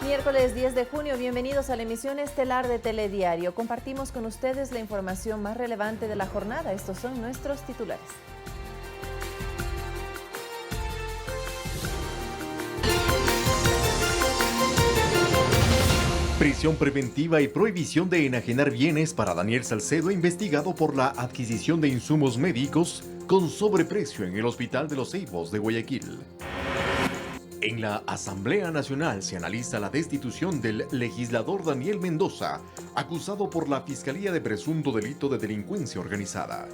Miércoles 10 de junio, bienvenidos a la emisión estelar de Telediario. Compartimos con ustedes la información más relevante de la jornada. Estos son nuestros titulares. Prisión preventiva y prohibición de enajenar bienes para Daniel Salcedo, investigado por la adquisición de insumos médicos con sobreprecio en el Hospital de los Ceibos de Guayaquil. En la Asamblea Nacional se analiza la destitución del legislador Daniel Mendoza, acusado por la Fiscalía de presunto delito de delincuencia organizada.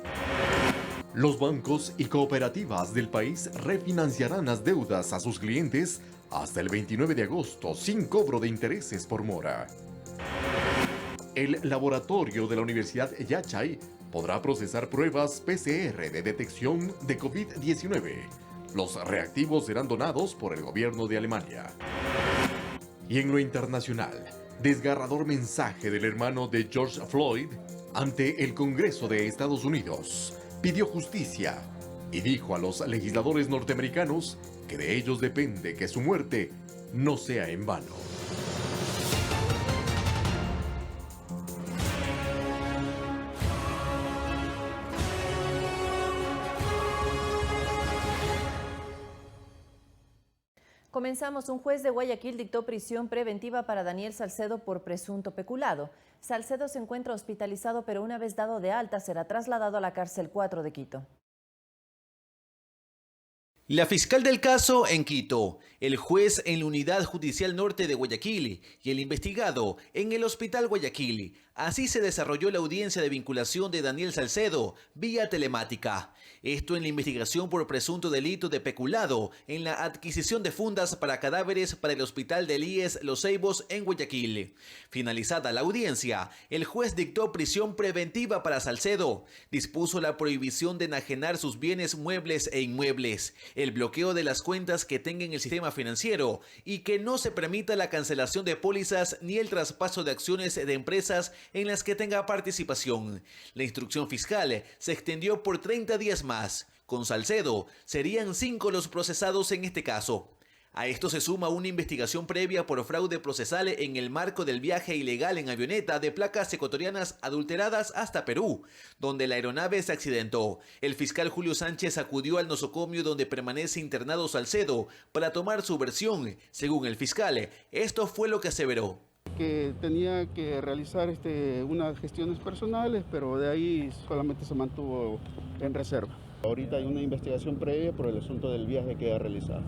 Los bancos y cooperativas del país refinanciarán las deudas a sus clientes hasta el 29 de agosto sin cobro de intereses por mora. El laboratorio de la Universidad Yachay podrá procesar pruebas PCR de detección de COVID-19. Los reactivos serán donados por el gobierno de Alemania. Y en lo internacional, desgarrador mensaje del hermano de George Floyd ante el Congreso de Estados Unidos. Pidió justicia y dijo a los legisladores norteamericanos que de ellos depende que su muerte no sea en vano. Comenzamos. Un juez de Guayaquil dictó prisión preventiva para Daniel Salcedo por presunto peculado. Salcedo se encuentra hospitalizado, pero una vez dado de alta será trasladado a la cárcel 4 de Quito. La fiscal del caso en Quito, el juez en la Unidad Judicial Norte de Guayaquil y el investigado en el Hospital Guayaquil. Así se desarrolló la audiencia de vinculación de Daniel Salcedo vía telemática. Esto en la investigación por presunto delito de peculado en la adquisición de fundas para cadáveres para el Hospital del IES Los Ceibos en Guayaquil. Finalizada la audiencia, el juez dictó prisión preventiva para Salcedo. Dispuso la prohibición de enajenar sus bienes muebles e inmuebles, el bloqueo de las cuentas que tengan el sistema financiero y que no se permita la cancelación de pólizas ni el traspaso de acciones de empresas en las que tenga participación. La instrucción fiscal se extendió por 30 días más. Con Salcedo serían 5 los procesados en este caso. A esto se suma una investigación previa por fraude procesal en el marco del viaje ilegal en avioneta de placas ecuatorianas adulteradas hasta Perú, donde la aeronave se accidentó. El fiscal Julio Sánchez acudió al nosocomio donde permanece internado Salcedo para tomar su versión. Según el fiscal, esto fue lo que aseveró. Que tenía que realizar unas gestiones personales, pero de ahí solamente se mantuvo en reserva. Ahorita hay una investigación previa por el asunto del viaje que ha realizado.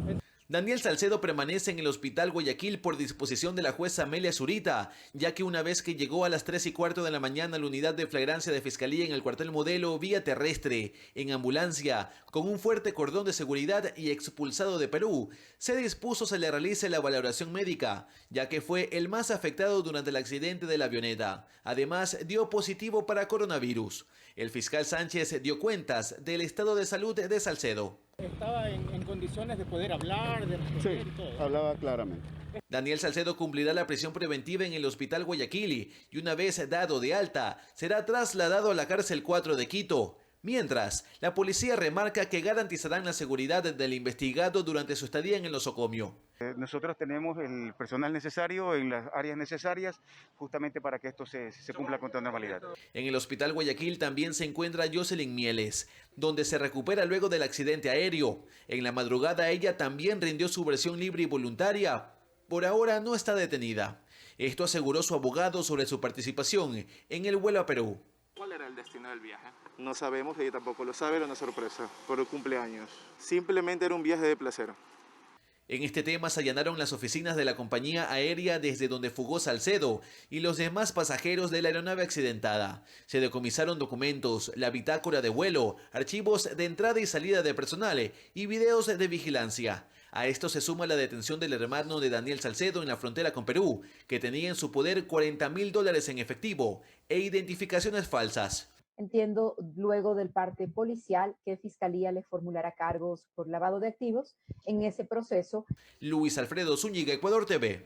Daniel Salcedo permanece en el Hospital Guayaquil por disposición de la jueza Amelia Zurita, ya que una vez que llegó a las 3:15 de la mañana a la unidad de flagrancia de Fiscalía en el cuartel Modelo vía terrestre, en ambulancia, con un fuerte cordón de seguridad y expulsado de Perú, se dispuso se le realice la valoración médica, ya que fue el más afectado durante el accidente de la avioneta. Además, dio positivo para coronavirus. El fiscal Sánchez dio cuentas del estado de salud de Salcedo. ¿Estaba en condiciones de poder hablar, de responder y todo? Sí, hablaba claramente. Daniel Salcedo cumplirá la prisión preventiva en el Hospital Guayaquil y una vez dado de alta, será trasladado a la cárcel 4 de Quito. Mientras, la policía remarca que garantizarán la seguridad del investigado durante su estadía en el nosocomio. Nosotros tenemos el personal necesario en las áreas necesarias justamente para que esto se cumpla con toda normalidad. En el Hospital Guayaquil también se encuentra Jocelyn Mieles, donde se recupera luego del accidente aéreo. En la madrugada ella también rindió su versión libre y voluntaria. Por ahora no está detenida. Esto aseguró su abogado sobre su participación en el vuelo a Perú. ¿Cuál era el destino del viaje? No sabemos, ella tampoco lo sabe, era una sorpresa, por el cumpleaños. Simplemente era un viaje de placer. En este tema se allanaron las oficinas de la compañía aérea desde donde fugó Salcedo y los demás pasajeros de la aeronave accidentada. Se decomisaron documentos, la bitácora de vuelo, archivos de entrada y salida de personal y videos de vigilancia. A esto se suma la detención del hermano de Daniel Salcedo en la frontera con Perú, que tenía en su poder $40.000 en efectivo e identificaciones falsas. Entiendo, luego del parte policial, que Fiscalía le formulará cargos por lavado de activos en ese proceso. Luis Alfredo Zúñiga, Ecuador TV.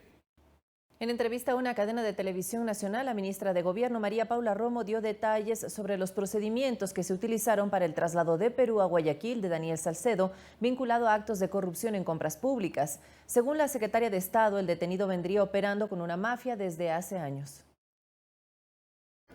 En entrevista a una cadena de televisión nacional, la ministra de Gobierno, María Paula Romo, dio detalles sobre los procedimientos que se utilizaron para el traslado de Perú a Guayaquil de Daniel Salcedo, vinculado a actos de corrupción en compras públicas. Según la secretaria de Estado, el detenido vendría operando con una mafia desde hace años.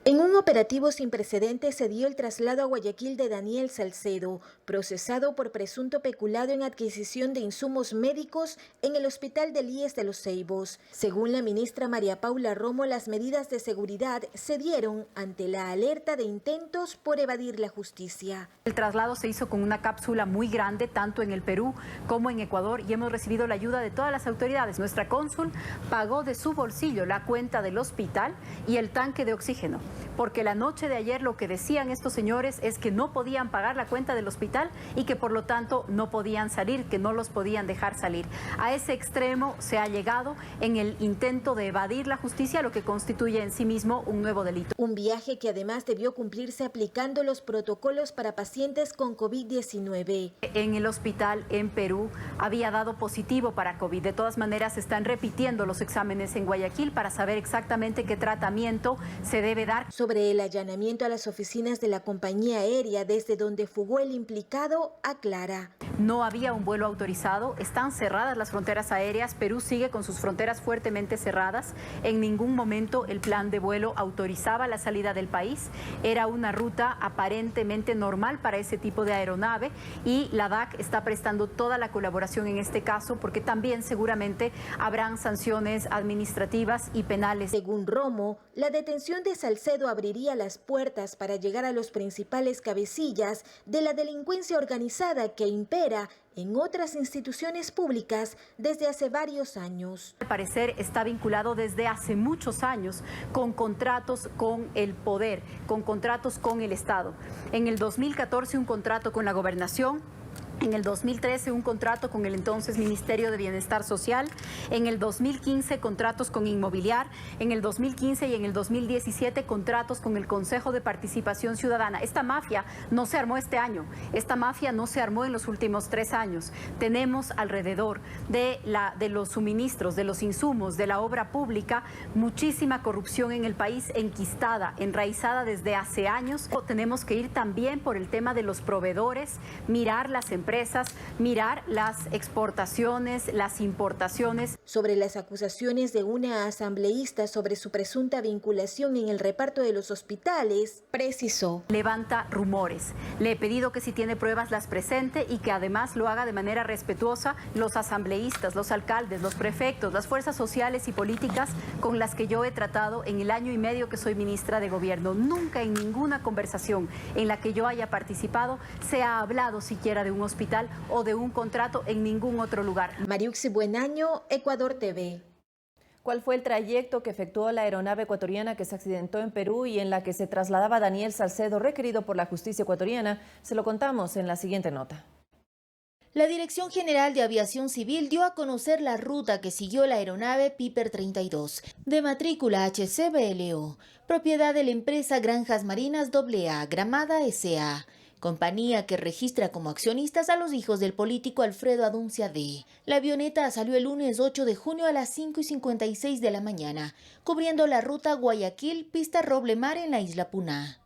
En un operativo sin precedentes se dio el traslado a Guayaquil de Daniel Salcedo, procesado por presunto peculado en adquisición de insumos médicos en el Hospital del IES de Los Ceibos. Según la ministra María Paula Romo, las medidas de seguridad se dieron ante la alerta de intentos por evadir la justicia. El traslado se hizo con una cápsula muy grande, tanto en el Perú como en Ecuador, y hemos recibido la ayuda de todas las autoridades. Nuestra cónsul pagó de su bolsillo la cuenta del hospital y el tanque de oxígeno, porque la noche de ayer lo que decían estos señores es que no podían pagar la cuenta del hospital y que por lo tanto no podían salir, que no los podían dejar salir. A ese extremo se ha llegado en el intento de evadir la justicia, lo que constituye en sí mismo un nuevo delito. Un viaje que además debió cumplirse aplicando los protocolos para pacientes con COVID-19. En el hospital en Perú había dado positivo para COVID. De todas maneras, se están repitiendo los exámenes en Guayaquil para saber exactamente qué tratamiento se debe dar. Sobre el allanamiento a las oficinas de la compañía aérea desde donde fugó el implicado, aclara. No había un vuelo autorizado, están cerradas las fronteras aéreas, Perú sigue con sus fronteras fuertemente cerradas. En ningún momento el plan de vuelo autorizaba la salida del país. Era una ruta aparentemente normal para ese tipo de aeronave y la DAC está prestando toda la colaboración en este caso porque también seguramente habrán sanciones administrativas y penales. Según Romo, la detención de Salcedo abriría las puertas para llegar a los principales cabecillas de la delincuencia organizada que impera en otras instituciones públicas desde hace varios años. Al parecer está vinculado desde hace muchos años con contratos con el poder, con contratos con el Estado. En el 2014 un contrato con la gobernación. En el 2013 un contrato con el entonces Ministerio de Bienestar Social, en el 2015 contratos con Inmobiliar, en el 2015 y en el 2017 contratos con el Consejo de Participación Ciudadana. Esta mafia no se armó este año, esta mafia no se armó en los últimos 3 años. Tenemos alrededor de los suministros, de los insumos, de la obra pública, muchísima corrupción en el país enquistada, enraizada desde hace años. Tenemos que ir también por el tema de los proveedores, mirar las empresas, mirar las exportaciones, las importaciones. Sobre las acusaciones de una asambleísta sobre su presunta vinculación en el reparto de los hospitales, precisó. Levanta rumores. Le he pedido que si tiene pruebas las presente y que además lo haga de manera respetuosa. Los asambleístas, los alcaldes, los prefectos, las fuerzas sociales y políticas con las que yo he tratado en el año y medio que soy ministra de Gobierno. Nunca en ninguna conversación en la que yo haya participado se ha hablado siquiera de un hospital o de un contrato en ningún otro lugar. Mariuxi Buenaño, Ecuador TV. ¿Cuál fue el trayecto que efectuó la aeronave ecuatoriana que se accidentó en Perú y en la que se trasladaba Daniel Salcedo, requerido por la justicia ecuatoriana? Se lo contamos en la siguiente nota. La Dirección General de Aviación Civil dio a conocer la ruta que siguió la aeronave Piper 32, de matrícula HCBLO, propiedad de la empresa Granjas Marinas AA, Gramada S.A., compañía que registra como accionistas a los hijos del político Alfredo Aduncia D. La avioneta salió el lunes 8 de junio a las 5:56 de la mañana, cubriendo la ruta Guayaquil-Pista Roble Mar en la isla Puná.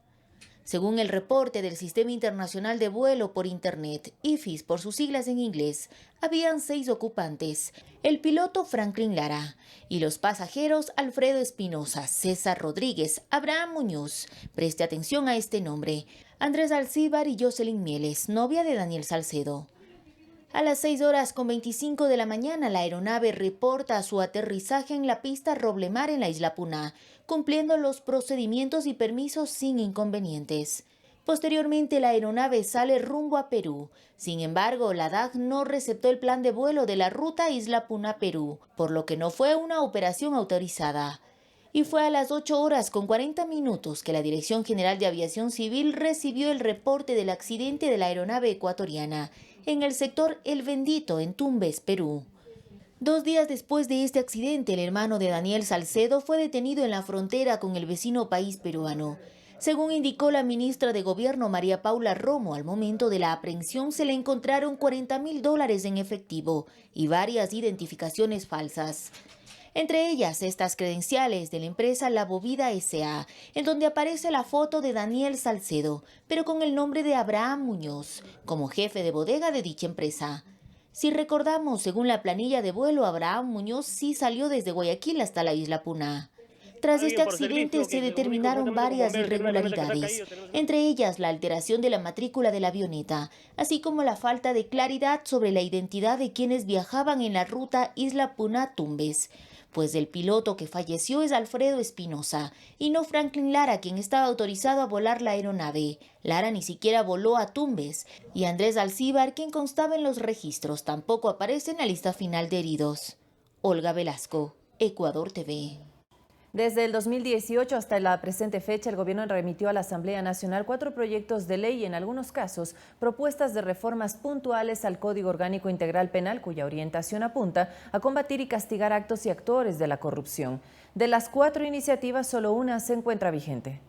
Según el reporte del Sistema Internacional de Vuelo por Internet, IFIS por sus siglas en inglés, habían 6 ocupantes, el piloto Franklin Lara y los pasajeros Alfredo Espinosa, César Rodríguez, Abraham Muñoz, preste atención a este nombre, Andrés Alcíbar y Jocelyn Mieles, novia de Daniel Salcedo. A las 6:25 de la mañana, la aeronave reporta su aterrizaje en la pista Roble Mar en la isla Puná, cumpliendo los procedimientos y permisos sin inconvenientes. Posteriormente, la aeronave sale rumbo a Perú. Sin embargo, la DAC no receptó el plan de vuelo de la ruta Isla Puná-Perú, por lo que no fue una operación autorizada. Y fue a las 8:40 que la Dirección General de Aviación Civil recibió el reporte del accidente de la aeronave ecuatoriana en el sector El Bendito, en Tumbes, Perú. 2 días después de este accidente, el hermano de Daniel Salcedo fue detenido en la frontera con el vecino país peruano. Según indicó la ministra de Gobierno María Paula Romo, al momento de la aprehensión se le encontraron $40.000 en efectivo y varias identificaciones falsas. Entre ellas estas credenciales de la empresa La Bovida S.A., en donde aparece la foto de Daniel Salcedo, pero con el nombre de Abraham Muñoz, como jefe de bodega de dicha empresa. Si recordamos, según la planilla de vuelo, Abraham Muñoz sí salió desde Guayaquil hasta la isla Puná. Tras este accidente se determinaron varias irregularidades, entre ellas la alteración de la matrícula de la avioneta, así como la falta de claridad sobre la identidad de quienes viajaban en la ruta Isla Puná-Tumbes, pues el piloto que falleció es Alfredo Espinosa y no Franklin Lara, quien estaba autorizado a volar la aeronave. Lara ni siquiera voló a Tumbes y Andrés Alcíbar, quien constaba en los registros, tampoco aparece en la lista final de heridos. Olga Velasco, Ecuador TV. Desde el 2018 hasta la presente fecha, el gobierno remitió a la Asamblea Nacional 4 proyectos de ley y, en algunos casos, propuestas de reformas puntuales al Código Orgánico Integral Penal, cuya orientación apunta a combatir y castigar actos y actores de la corrupción. De las 4 iniciativas, solo una se encuentra vigente.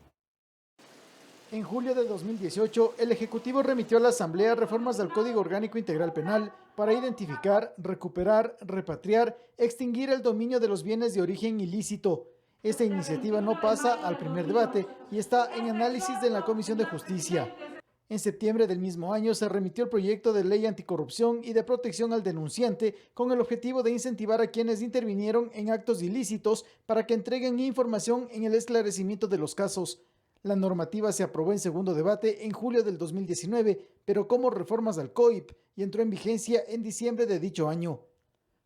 En julio de 2018, el Ejecutivo remitió a la Asamblea reformas al Código Orgánico Integral Penal para identificar, recuperar, repatriar, extinguir el dominio de los bienes de origen ilícito. Esta iniciativa no pasa al primer debate y está en análisis de la Comisión de Justicia. En septiembre del mismo año se remitió el proyecto de ley anticorrupción y de protección al denunciante con el objetivo de incentivar a quienes intervinieron en actos ilícitos para que entreguen información en el esclarecimiento de los casos. La normativa se aprobó en segundo debate en julio del 2019, pero como reformas al COIP y entró en vigencia en diciembre de dicho año.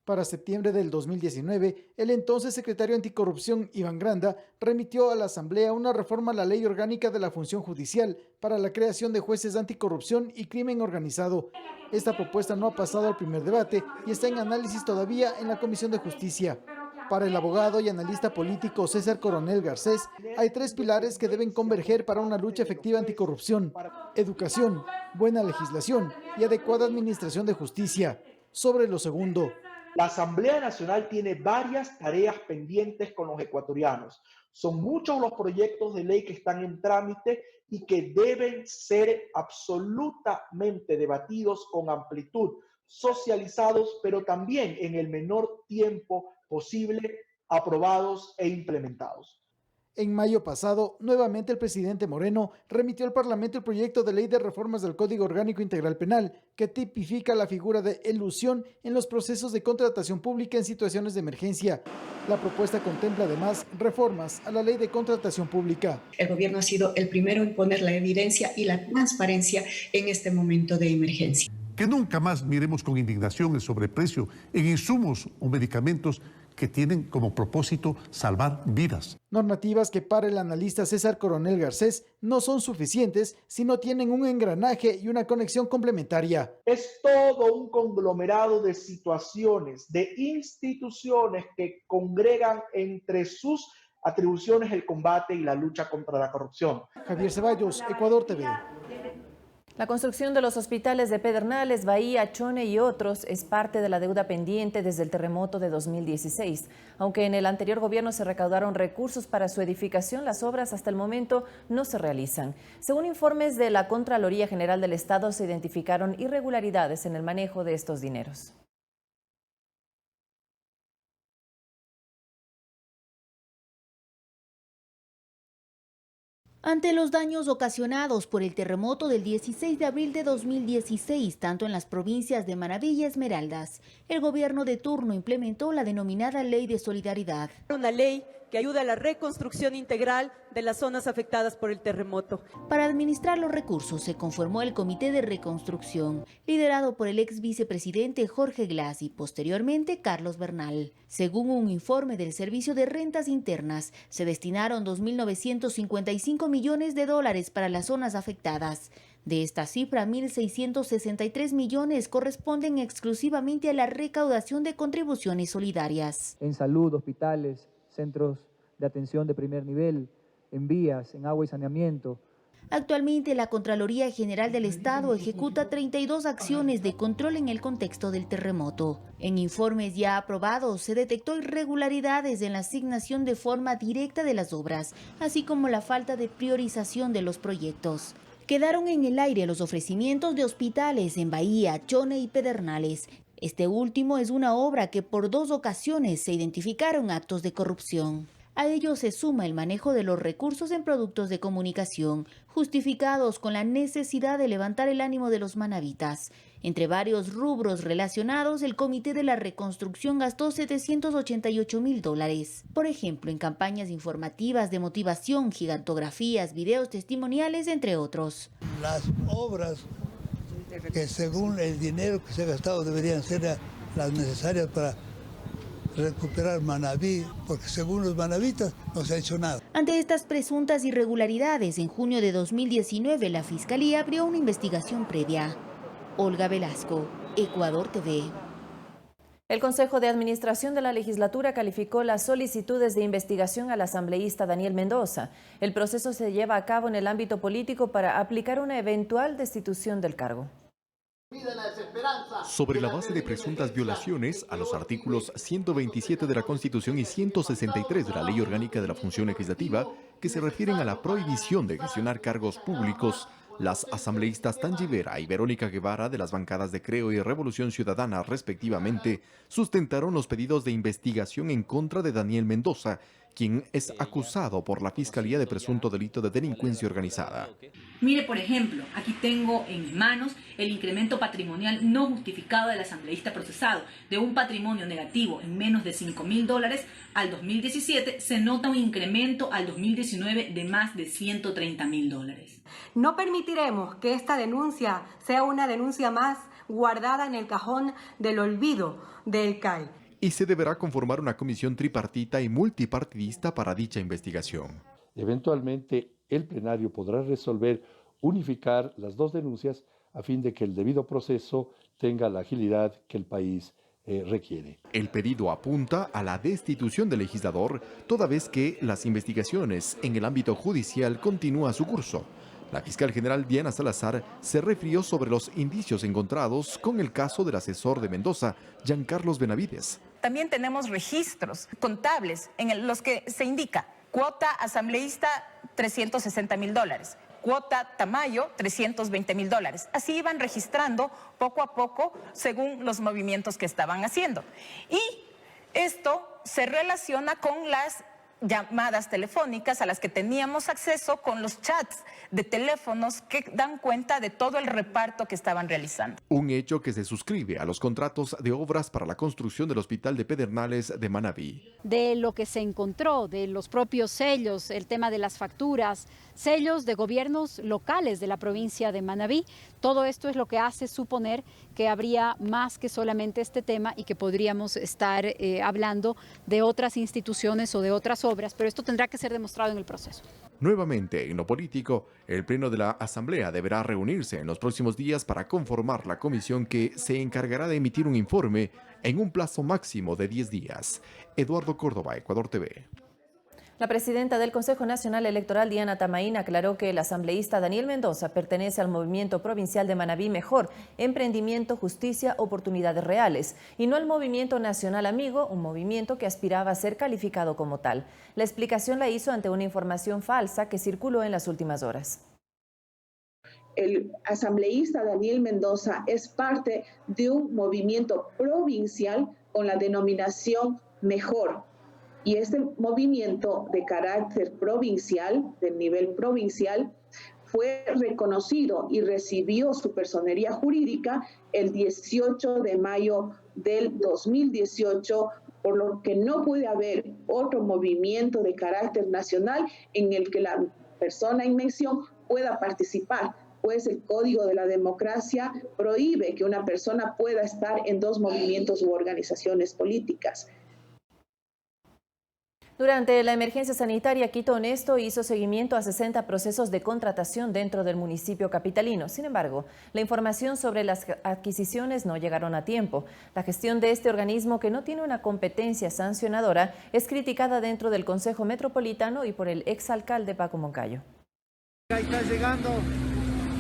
Para septiembre del 2019, el entonces secretario anticorrupción Iván Granda remitió a la Asamblea una reforma a la Ley Orgánica de la Función Judicial para la creación de jueces anticorrupción y crimen organizado. Esta propuesta no ha pasado al primer debate y está en análisis todavía en la Comisión de Justicia. Para el abogado y analista político César Coronel Garcés, hay 3 pilares que deben converger para una lucha efectiva anticorrupción: educación, buena legislación y adecuada administración de justicia. Sobre lo segundo, la Asamblea Nacional tiene varias tareas pendientes con los ecuatorianos. Son muchos los proyectos de ley que están en trámite y que deben ser absolutamente debatidos con amplitud, socializados, pero también en el menor tiempo posible, aprobados e implementados. En mayo pasado, nuevamente el presidente Moreno remitió al Parlamento el proyecto de ley de reformas del Código Orgánico Integral Penal, que tipifica la figura de elusión en los procesos de contratación pública en situaciones de emergencia. La propuesta contempla además reformas a la ley de contratación pública. El gobierno ha sido el primero en poner la evidencia y la transparencia en este momento de emergencia. Que nunca más miremos con indignación el sobreprecio en insumos o medicamentos que tienen como propósito salvar vidas. Normativas que para el analista César Coronel Garcés no son suficientes si no tienen un engranaje y una conexión complementaria. Es todo un conglomerado de situaciones, de instituciones que congregan entre sus atribuciones el combate y la lucha contra la corrupción. Javier Ceballos, Ecuador TV. La construcción de los hospitales de Pedernales, Bahía, Chone y otros es parte de la deuda pendiente desde el terremoto de 2016. Aunque en el anterior gobierno se recaudaron recursos para su edificación, las obras hasta el momento no se realizan. Según informes de la Contraloría General del Estado, se identificaron irregularidades en el manejo de estos dineros. Ante los daños ocasionados por el terremoto del 16 de abril de 2016, tanto en las provincias de Manabí y Esmeraldas, el gobierno de turno implementó la denominada Ley de Solidaridad. Una ley que ayuda a la reconstrucción integral de las zonas afectadas por el terremoto. Para administrar los recursos se conformó el Comité de Reconstrucción, liderado por el ex vicepresidente Jorge Glass y posteriormente Carlos Bernal. Según un informe del Servicio de Rentas Internas, se destinaron 2.955 millones de dólares para las zonas afectadas. De esta cifra, 1.663 millones corresponden exclusivamente a la recaudación de contribuciones solidarias. En salud, hospitales, centros de atención de primer nivel, en vías, en agua y saneamiento. Actualmente, la Contraloría General del Estado ejecuta 32 acciones de control en el contexto del terremoto. En informes ya aprobados, se detectó irregularidades en la asignación de forma directa de las obras, así como la falta de priorización de los proyectos. Quedaron en el aire los ofrecimientos de hospitales en Bahía, Chone y Pedernales. Este último es una obra que por 2 ocasiones se identificaron actos de corrupción. A ello se suma el manejo de los recursos en productos de comunicación, justificados con la necesidad de levantar el ánimo de los manavitas. Entre varios rubros relacionados, el Comité de la Reconstrucción gastó $788.000. Por ejemplo, en campañas informativas de motivación, gigantografías, videos testimoniales, entre otros. Las obras que según el dinero que se ha gastado deberían ser las necesarias para recuperar Manabí, porque según los manavitas no se ha hecho nada. Ante estas presuntas irregularidades, en junio de 2019 la Fiscalía abrió una investigación previa. Olga Velasco, Ecuador TV. El Consejo de Administración de la Legislatura calificó las solicitudes de investigación al asambleísta Daniel Mendoza. El proceso se lleva a cabo en el ámbito político para aplicar una eventual destitución del cargo. Sobre la base de presuntas violaciones a los artículos 127 de la Constitución y 163 de la Ley Orgánica de la Función Legislativa, que se refieren a la prohibición de gestionar cargos públicos, las asambleístas Tangi Vera y Verónica Guevara, de las bancadas de Creo y Revolución Ciudadana, respectivamente, sustentaron los pedidos de investigación en contra de Daniel Mendoza, quien es acusado por la Fiscalía de presunto delito de delincuencia organizada. Mire, por ejemplo, aquí tengo en mis manos el incremento patrimonial no justificado del asambleísta procesado. De un patrimonio negativo en menos de $5.000 al 2017, se nota un incremento al 2019 de más de $130.000. No permitiremos que esta denuncia sea una denuncia más guardada en el cajón del olvido del CAI. Y se deberá conformar una comisión tripartita y multipartidista para dicha investigación. Eventualmente, el plenario podrá resolver unificar las 2 denuncias a fin de que el debido proceso tenga la agilidad que el país requiere. El pedido apunta a la destitución del legislador, toda vez que las investigaciones en el ámbito judicial continúan su curso. La fiscal general Diana Salazar se refirió sobre los indicios encontrados con el caso del asesor de Mendoza, Giancarlos Benavides. También tenemos registros contables en los que se indica cuota asambleísta $360.000, cuota Tamayo $320.000. Así iban registrando poco a poco según los movimientos que estaban haciendo. Y esto se relaciona con las llamadas telefónicas a las que teníamos acceso, con los chats de teléfonos que dan cuenta de todo el reparto que estaban realizando. Un hecho que se suscribe a los contratos de obras para la construcción del Hospital de Pedernales de Manabí. De lo que se encontró, de los propios sellos, el tema de las facturas, sellos de gobiernos locales de la provincia de Manabí, todo esto es lo que hace suponer que habría más que solamente este tema y que podríamos estar hablando de otras instituciones o de otras obras, pero esto tendrá que ser demostrado en el proceso. Nuevamente, en lo político, el Pleno de la Asamblea deberá reunirse en los próximos días para conformar la comisión que se encargará de emitir un informe en un plazo máximo de 10 días. Eduardo Córdoba, Ecuador TV. La presidenta del Consejo Nacional Electoral, Diana Tamaín, aclaró que el asambleísta Daniel Mendoza pertenece al movimiento provincial de Manabí Mejor, Emprendimiento, Justicia, Oportunidades Reales, y no al movimiento nacional Amigo, un movimiento que aspiraba a ser calificado como tal. La explicación la hizo ante una información falsa que circuló en las últimas horas. El asambleísta Daniel Mendoza es parte de un movimiento provincial con la denominación Mejor. Y este movimiento de carácter provincial, del nivel provincial, fue reconocido y recibió su personería jurídica el 18 de mayo del 2018, por lo que no puede haber otro movimiento de carácter nacional en el que la persona en mención pueda participar, pues el Código de la Democracia prohíbe que una persona pueda estar en 2 movimientos u organizaciones políticas. Durante la emergencia sanitaria, Quito Honesto hizo seguimiento a 60 procesos de contratación dentro del municipio capitalino. Sin embargo, la información sobre las adquisiciones no llegaron a tiempo. La gestión de este organismo, que no tiene una competencia sancionadora, es criticada dentro del Consejo Metropolitano y por el exalcalde Paco Moncayo. Ahí están llegando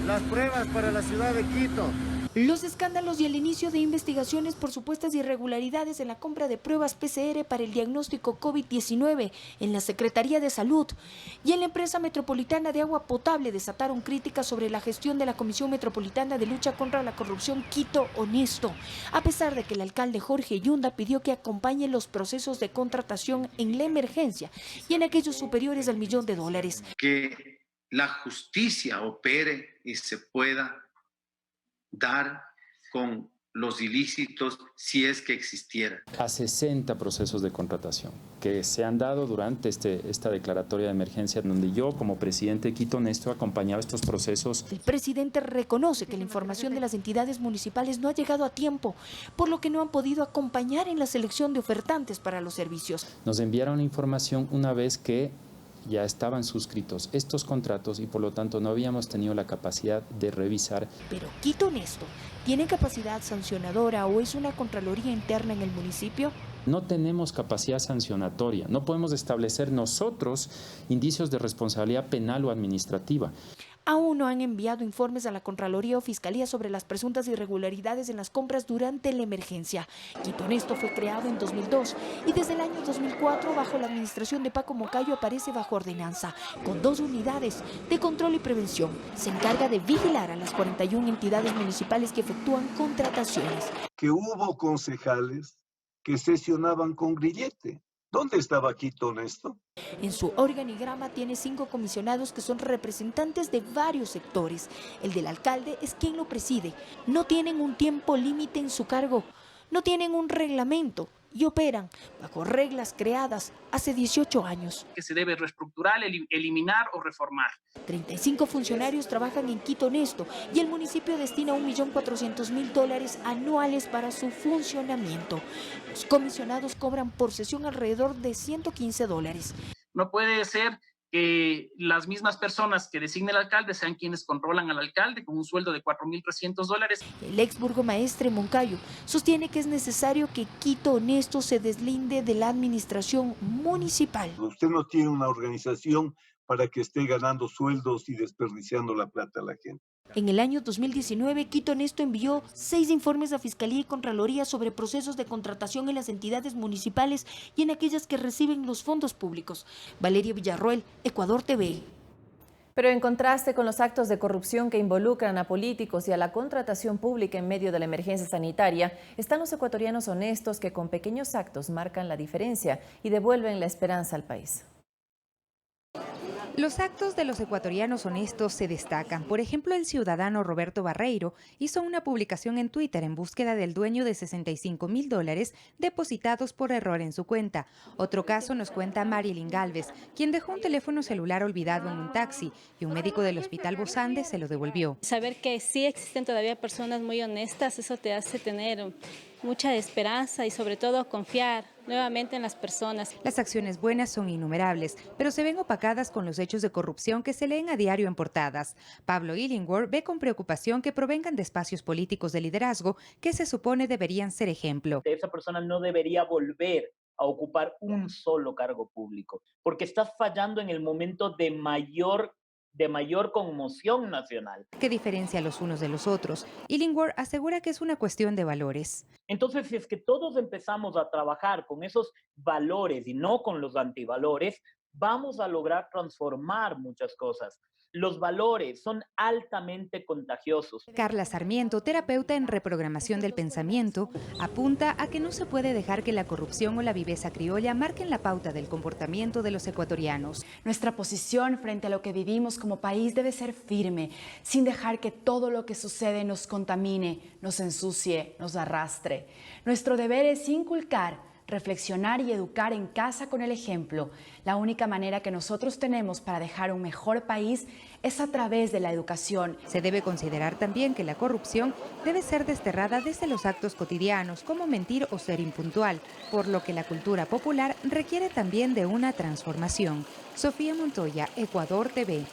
las pruebas para la ciudad de Quito. Los escándalos y el inicio de investigaciones por supuestas irregularidades en la compra de pruebas PCR para el diagnóstico COVID-19 en la Secretaría de Salud y en la empresa metropolitana de agua potable desataron críticas sobre la gestión de la Comisión Metropolitana de Lucha contra la Corrupción Quito Honesto, a pesar de que el alcalde Jorge Yunda pidió que acompañe los procesos de contratación en la emergencia y en aquellos superiores al $1.000.000. Que la justicia opere y se pueda dar con los ilícitos si es que existiera. A 60 procesos de contratación que se han dado durante esta declaratoria de emergencia, donde yo como presidente de Quito Honesto he acompañado estos procesos. El presidente reconoce que la información de las entidades municipales no ha llegado a tiempo, por lo que no han podido acompañar en la selección de ofertantes para los servicios. Nos enviaron la información una vez que ya estaban suscritos estos contratos y por lo tanto no habíamos tenido la capacidad de revisar. Pero Quito Honesto, ¿tiene capacidad sancionadora o es una contraloría interna en el municipio? No tenemos capacidad sancionatoria, no podemos establecer nosotros indicios de responsabilidad penal o administrativa. Aún no han enviado informes a la Contraloría o Fiscalía sobre las presuntas irregularidades en las compras durante la emergencia. Quito Honesto fue creado en 2002 y desde el año 2004, bajo la administración de Paco Moncayo, aparece bajo ordenanza, con 2 unidades de control y prevención. Se encarga de vigilar a las 41 entidades municipales que efectúan contrataciones. Que hubo concejales que sesionaban con grillete. ¿Dónde estaba Quito Honesto? En su organigrama tiene 5 comisionados que son representantes de varios sectores. El del alcalde es quien lo preside. No tienen un tiempo límite en su cargo, no tienen un reglamento y operan bajo reglas creadas hace 18 años. Que se debe reestructurar, eliminar o reformar. 35 funcionarios trabajan en Quito Honesto y el municipio destina $1.400.000 anuales para su funcionamiento. Los comisionados cobran por sesión alrededor de $115. No puede ser que las mismas personas que designa el alcalde sean quienes controlan al alcalde con un sueldo de $4.300. El ex burgomaestre Moncayo sostiene que es necesario que Quito Honesto se deslinde de la administración municipal. Usted no tiene una organización para que esté ganando sueldos y desperdiciando la plata a la gente. En el año 2019, Quito Honesto envió 6 informes a Fiscalía y Contraloría sobre procesos de contratación en las entidades municipales y en aquellas que reciben los fondos públicos. Valeria Villarroel, Ecuador TV. Pero en contraste con los actos de corrupción que involucran a políticos y a la contratación pública en medio de la emergencia sanitaria, están los ecuatorianos honestos que con pequeños actos marcan la diferencia y devuelven la esperanza al país. Los actos de los ecuatorianos honestos se destacan. Por ejemplo, el ciudadano Roberto Barreiro hizo una publicación en Twitter en búsqueda del dueño de $65.000 depositados por error en su cuenta. Otro caso nos cuenta Marilyn Galvez, quien dejó un teléfono celular olvidado en un taxi y un médico del Hospital Bozande se lo devolvió. Saber que sí existen todavía personas muy honestas, eso te hace tener mucha esperanza y sobre todo confiar nuevamente en las personas. Las acciones buenas son innumerables, pero se ven opacadas con los hechos de corrupción que se leen a diario en portadas. Pablo Illingworth ve con preocupación que provengan de espacios políticos de liderazgo que se supone deberían ser ejemplo. Esa persona no debería volver a ocupar un solo cargo público, porque está fallando en el momento de mayor conmoción nacional. ¿Qué diferencia los unos de los otros? Illingworth asegura que es una cuestión de valores. Entonces, si es que todos empezamos a trabajar con esos valores y no con los antivalores, vamos a lograr transformar muchas cosas. Los valores son altamente contagiosos. Carla Sarmiento, terapeuta en reprogramación del pensamiento, apunta a que no se puede dejar que la corrupción o la viveza criolla marquen la pauta del comportamiento de los ecuatorianos. Nuestra posición frente a lo que vivimos como país debe ser firme, sin dejar que todo lo que sucede nos contamine, nos ensucie, nos arrastre. Nuestro deber es inculcar, reflexionar y educar en casa con el ejemplo. La única manera que nosotros tenemos para dejar un mejor país es a través de la educación. Se debe considerar también que la corrupción debe ser desterrada desde los actos cotidianos, como mentir o ser impuntual, por lo que la cultura popular requiere también de una transformación. Sofía Montoya, Ecuador TV.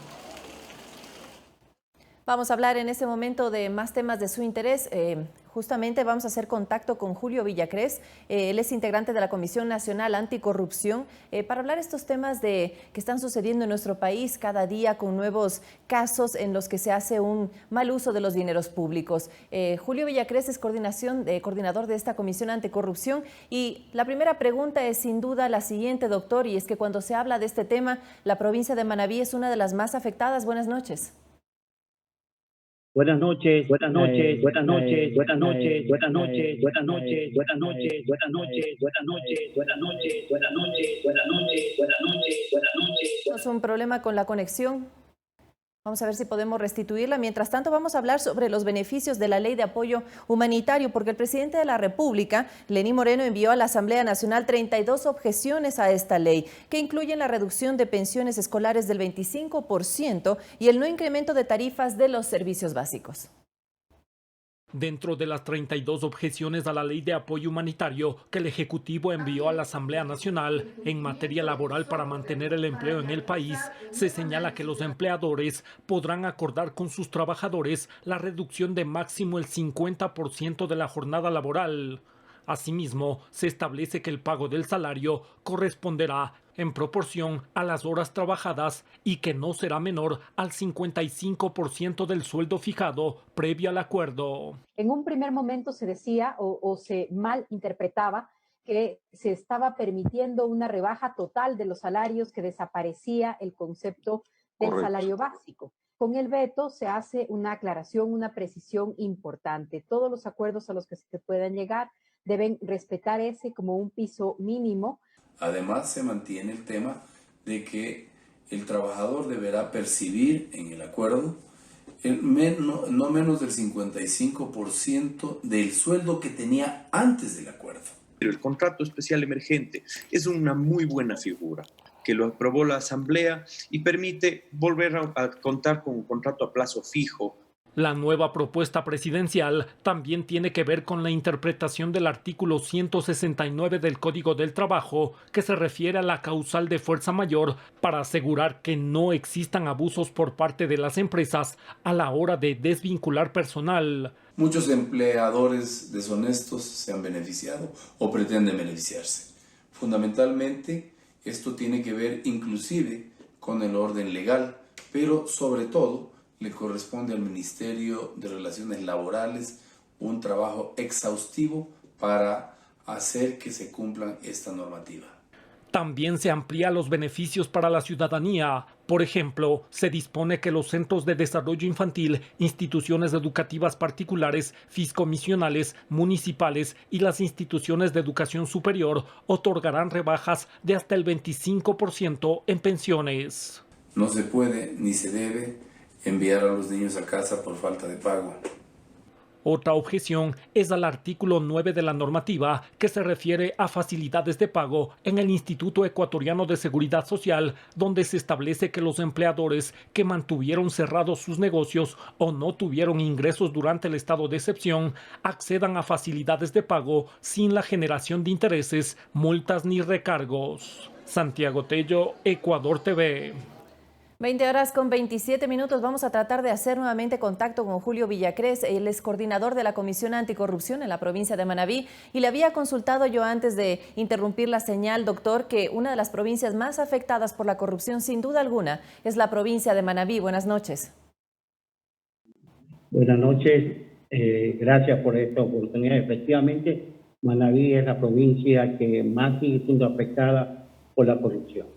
Vamos a hablar en este momento de más temas de su interés. Justamente vamos a hacer contacto con Julio Villacrés, él es integrante de la Comisión Nacional Anticorrupción, para hablar estos temas que están sucediendo en nuestro país cada día con nuevos casos en los que se hace un mal uso de los dineros públicos. Julio Villacrés es coordinador de esta Comisión Anticorrupción y la primera pregunta es sin duda la siguiente, doctor, y es que cuando se habla de este tema, la provincia de Manabí es una de las más afectadas. Buenas noches. Buenas noches, buenas noches, buenas noches, buenas noches, buenas noches, buenas noches, buenas noches, buenas noches, buenas noches, buenas noches, buenas noches, buenas noches, buenas noches, buenas noches. Tenemos un problema con la conexión. Vamos a ver si podemos restituirla. Mientras tanto, vamos a hablar sobre los beneficios de la Ley de Apoyo Humanitario, porque el presidente de la República, Lenín Moreno, envió a la Asamblea Nacional 32 objeciones a esta ley, que incluyen la reducción de pensiones escolares del 25% y el no incremento de tarifas de los servicios básicos. Dentro de las 32 objeciones a la Ley de Apoyo Humanitario que el Ejecutivo envió a la Asamblea Nacional en materia laboral para mantener el empleo en el país, se señala que los empleadores podrán acordar con sus trabajadores la reducción de máximo el 50% de la jornada laboral. Asimismo, se establece que el pago del salario corresponderá en proporción a las horas trabajadas y que no será menor al 55% del sueldo fijado previo al acuerdo. En un primer momento se decía o se malinterpretaba que se estaba permitiendo una rebaja total de los salarios, que desaparecía el concepto del salario básico. Con el veto se hace una aclaración, una precisión importante. Todos los acuerdos a los que se puedan llegar deben respetar ese como un piso mínimo. Además, se mantiene el tema de que el trabajador deberá percibir en el acuerdo no menos del 55% del sueldo que tenía antes del acuerdo. El contrato especial emergente es una muy buena figura que lo aprobó la Asamblea y permite volver a contar con un contrato a plazo fijo. La nueva propuesta presidencial también tiene que ver con la interpretación del artículo 169 del Código del Trabajo, que se refiere a la causal de fuerza mayor para asegurar que no existan abusos por parte de las empresas a la hora de desvincular personal. Muchos empleadores deshonestos se han beneficiado o pretenden beneficiarse. Fundamentalmente, esto tiene que ver inclusive con el orden legal, pero sobre todo le corresponde al Ministerio de Relaciones Laborales un trabajo exhaustivo para hacer que se cumpla esta normativa. También se amplía los beneficios para la ciudadanía. Por ejemplo, se dispone que los centros de desarrollo infantil, instituciones educativas particulares, fiscomisionales, municipales y las instituciones de educación superior otorgarán rebajas de hasta el 25% en pensiones. No se puede ni se debe enviar a los niños a casa por falta de pago. Otra objeción es al artículo 9 de la normativa, que se refiere a facilidades de pago en el Instituto Ecuatoriano de Seguridad Social, donde se establece que los empleadores que mantuvieron cerrados sus negocios o no tuvieron ingresos durante el estado de excepción accedan a facilidades de pago sin la generación de intereses, multas ni recargos. Santiago Tello, Ecuador TV. 20:27. Vamos a tratar de hacer nuevamente contacto con Julio Villacrés. Él es coordinador de la Comisión Anticorrupción en la provincia de Manabí. Y le había consultado yo antes de interrumpir la señal, doctor, que una de las provincias más afectadas por la corrupción, sin duda alguna, es la provincia de Manabí. Buenas noches. Buenas noches. Gracias por esta oportunidad. Efectivamente, Manabí es la provincia que más sigue siendo afectada por la corrupción.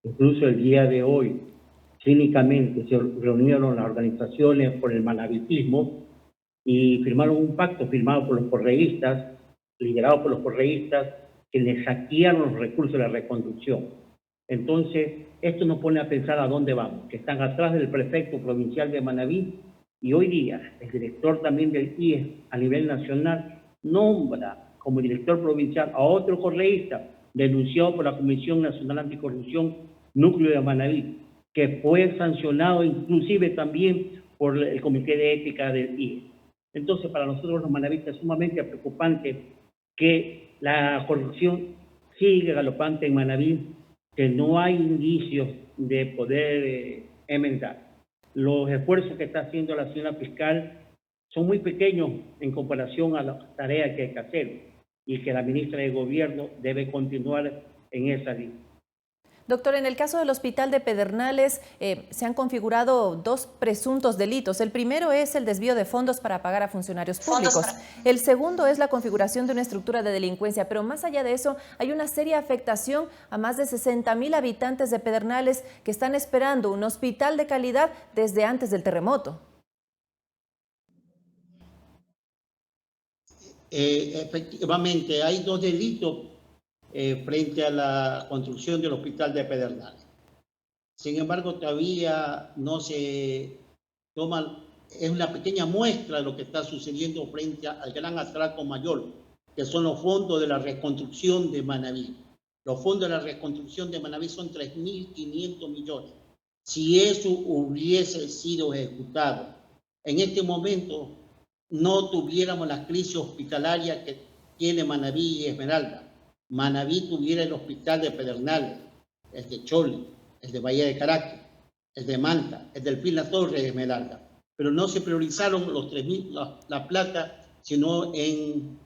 Incluso el día de hoy, cínicamente se reunieron las organizaciones por el manabitismo y firmaron un pacto firmado por los correístas, liderado por los correístas, que les saquearon los recursos de la reconstrucción. Entonces, esto nos pone a pensar a dónde vamos, que están atrás del prefecto provincial de Manabí, y hoy día el director también del IES a nivel nacional nombra como director provincial a otro correísta denunciado por la Comisión Nacional Anticorrupción Núcleo de Manabí, que fue sancionado inclusive también por el Comité de Ética del IES. Entonces, para nosotros los manavistas es sumamente preocupante que la corrupción sigue galopante en Manabí, que no hay indicios de poder enmendar. Los esfuerzos que está haciendo la señora fiscal son muy pequeños en comparación a la tarea que hay que hacer y que la ministra de Gobierno debe continuar en esa línea. Doctor, en el caso del hospital de Pedernales se han configurado dos presuntos delitos. El primero es el desvío de fondos para pagar a funcionarios públicos. El segundo es la configuración de una estructura de delincuencia. Pero más allá de eso, hay una seria afectación a más de 60.000 habitantes de Pedernales que están esperando un hospital de calidad desde antes del terremoto. Efectivamente, hay dos delitos frente a la construcción del hospital de Pedernales. Sin embargo, todavía no se toma, es una pequeña muestra de lo que está sucediendo frente al gran atraco mayor, que son los fondos de la reconstrucción de Manabí. Los fondos de la reconstrucción de Manabí son 3.500 millones. Si eso hubiese sido ejecutado, en este momento no tuviéramos la crisis hospitalaria que tiene Manabí y Esmeralda. Manabí tuviera el hospital de Pedernales, el de Chole, el de Bahía de Caracas, el de Manta, el del Pila Torre de Esmeralda. Pero no se priorizaron los 3.000, la plata, sino en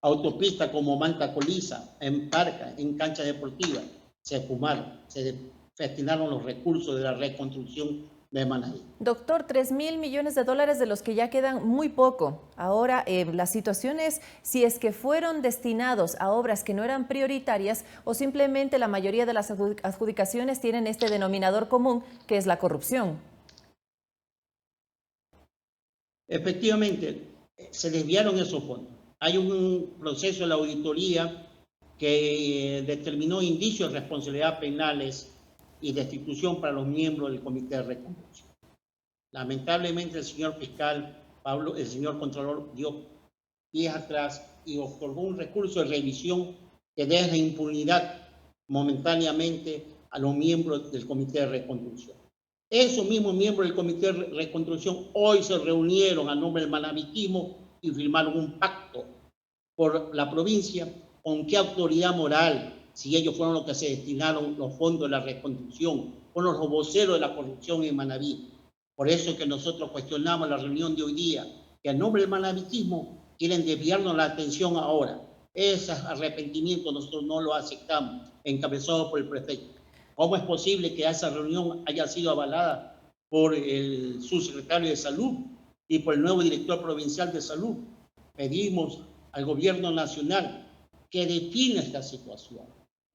autopistas como Manta Coliza, en Parca, en canchas deportivas. Se esfumaron, se destinaron los recursos de la reconstrucción de Manabí. Doctor, 3.000 millones de dólares de los que ya quedan muy poco. Ahora, la situación es si es que fueron destinados a obras que no eran prioritarias o simplemente la mayoría de las adjudicaciones tienen este denominador común que es la corrupción. Efectivamente, se desviaron esos fondos. Hay un proceso de la auditoría que determinó indicios de responsabilidad penales y destitución para los miembros del Comité de Reconstrucción. Lamentablemente el señor fiscal, el señor Contralor dio pies atrás y otorgó un recurso de revisión que deja impunidad momentáneamente a los miembros del Comité de Reconstrucción. Esos mismos miembros del Comité de Reconstrucción hoy se reunieron a nombre del manabitismo y firmaron un pacto por la provincia. ¿Con qué autoridad moral? Si ellos fueron los que se destinaron los fondos de la reconstrucción, fueron los voceros de la corrupción en Manabí. Por eso es que nosotros cuestionamos la reunión de hoy día, que a nombre del manabitismo quieren desviarnos la atención ahora. Ese arrepentimiento nosotros no lo aceptamos, encabezado por el prefecto. ¿Cómo es posible que esa reunión haya sido avalada por el subsecretario de Salud y por el nuevo director provincial de Salud? Pedimos al gobierno nacional que defina esta situación.